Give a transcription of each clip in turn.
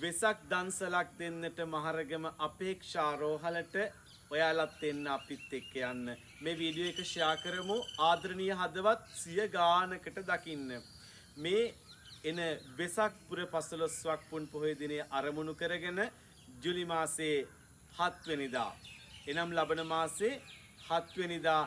වෙසක් දන්සලක් දෙන්නට මහරගම අපේක්ෂා රෝහලට ඔයාලත් එන්න අපිත් එක්ක යන්න. මේ වීඩියෝ එක ෂෙයා කරමු. ආදරණීය හදවත් 100 ගානකට දකින්න. මේ එන වෙසක් පුර 15ක් පුන් පොහොය දිනේ ආරමුණු කරගෙන ජූලි මාසයේ 7 වෙනිදා එනම් ලබන මාසයේ 7 වෙනිදා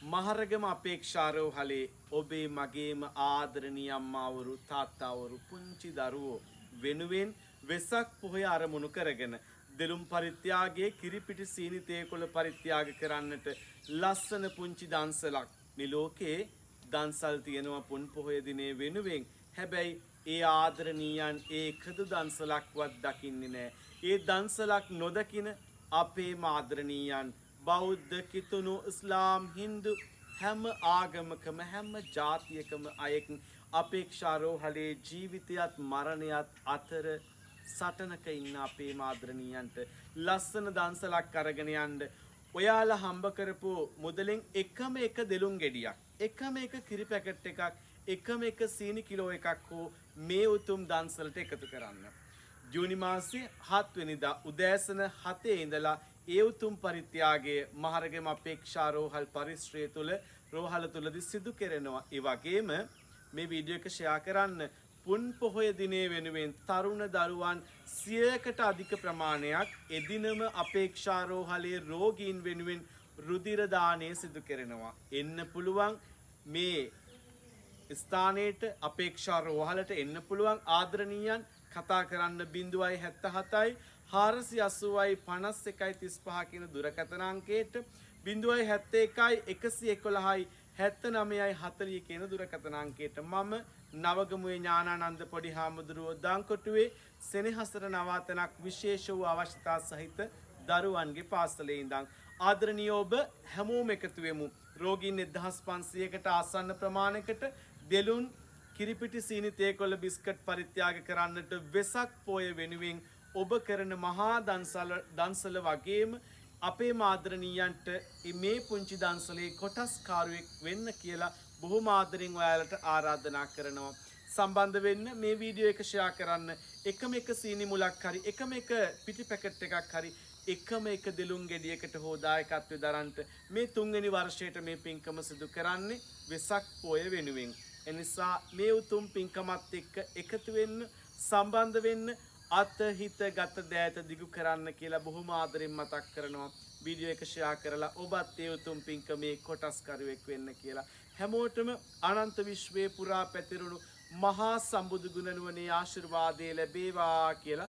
මහරගම අපේක්ෂා රෝහලේ ඔබේ මගේම ආදරණීය අම්මාවරු තාත්තාවරු පුංචි දරුවෝ වෙනුවෙන් වෙසක් පොහොය ආරමුණු කරගෙන දෙලුම් පරිත්‍යාගයේ කිරිපිටි සීනි තේකොළ පරිත්‍යාග කරන්නට ලස්සන පුංචි දන්සලක් මේ ලෝකේ දන්සල් තියෙනවා පුන් පොහොය දිනේ වෙනුවෙන්. හැබැයි ඒ ආදරණීයන් ඒකදු දන්සලක්වත් දකින්නේ නැහැ. ඒ දන්සලක් නොදකින අපේ ආදරණීයන් බෞද්ධ කිතුණු ඉස්ලාම් හින්දු හැම ආගමකම හැම ජාතියකම අයෙක් අපේක්ෂා රෝහලේ ජීවිතයත් මරණයත් අතර සටනක ඉන්න අපේ ආදරණීයන්ට ලස්සන දන්සලක් අරගෙන යන්න ඔයාලා හම්බ කරපු මුදලෙන් එකම එක දෙලුම් ගෙඩියක් එකම එක කිරි පැකට් එකක් එකම එක සීනි කිලෝ එකක් හෝ මේ උතුම් දන්සලට එකතු කරන්න. ජූනි මාසයේ 7 වෙනිදා උදෑසන 7 ඉඳලා ඒ උතුම් පරිත්‍යාගයේ මහරගම අපේක්ෂා රෝහල් පරිශ්‍රය තුල රෝහල තුලදී සිදු කෙරෙනවා. ඒ වගේම මේ වීඩියෝ එක ෂෙයා කරන්න. පුන් පොහොය දිනේ වෙනුවෙන් තරුණ දරුවන් 100කට අධික ප්‍රමාණයක් එදිනම අපේක්ෂා රෝහලේ රෝගීන් වෙනුවෙන් රුධිර දානය සිදු කෙරෙනවා. එන්න පුළුවන් මේ ස්ථානයට අපේක්ෂා රෝහලට එන්න පුළුවන් ආදරණීයන් කතා කරන්න 077යි 480යි 5135 කියන දුරකථන අංකයට 071යි 111යි 79යි 40 කියන දුරකථන අංකයට මම නවගමුවේ ඥානානන්ද පොඩි හාමුදුරුවෝ දාංකොටුවේ සෙනෙහසට නවාතනක් විශේෂ වූ අවශ්‍යතා සහිත දරුවන්ගේ පාසලේ ඉඳන් ආදරණීය ඔබ හැමෝම එකතු වෙමු. රෝගීන් 1500කට ආසන්න ප්‍රමාණයකට දෙලුන් කිරිපිටි සීනි තේකොළ බිස්කට් පරිත්‍යාග කරන්නට වෙසක් පොය වෙනුවෙන් ඔබ කරන මහා දන්සල වගේම අපේ ආදරණීයන්ට මේ පුංචි දන්සලේ කොටස්කාරුවෙක් වෙන්න කියලා බොහොම ආදරෙන් ඔයාලට ආරාධනා කරනවා. සම්බන්ධ වෙන්න මේ වීඩියෝ එක ෂෙයා කරන්න. එකම එක සීනි මුලක් හරි එකම එක පිටි පැකට් එකක් හරි එකම එක දෙලුම් ගෙඩියකට හෝ දායකත්වයේ දරන්ට මේ 3 වෙනි වර්ෂයට මේ පින්කම සිදු කරන්නේ වෙසක් පොය වෙනුවෙන්. එනිසා මේ උතුම් පින්කමත් එක්ක එකතු වෙන්න සම්බන්ධ වෙන්න අත හිත ගත දෑත දිගු කරන්න කියලා බොහොම ආදරෙන් මතක් කරනවා. වීඩියෝ එක ෂෙයා කරලා ඔබත් ඒ උතුම් පින්කමේ කොටස්කරුවෙක් වෙන්න කියලා හැමෝටම අනන්ත විශ්වයේ පුරා පැතිරුණු මහා සම්බුදු ගුණ නුවණේ ආශිර්වාදය ලැබේවා කියලා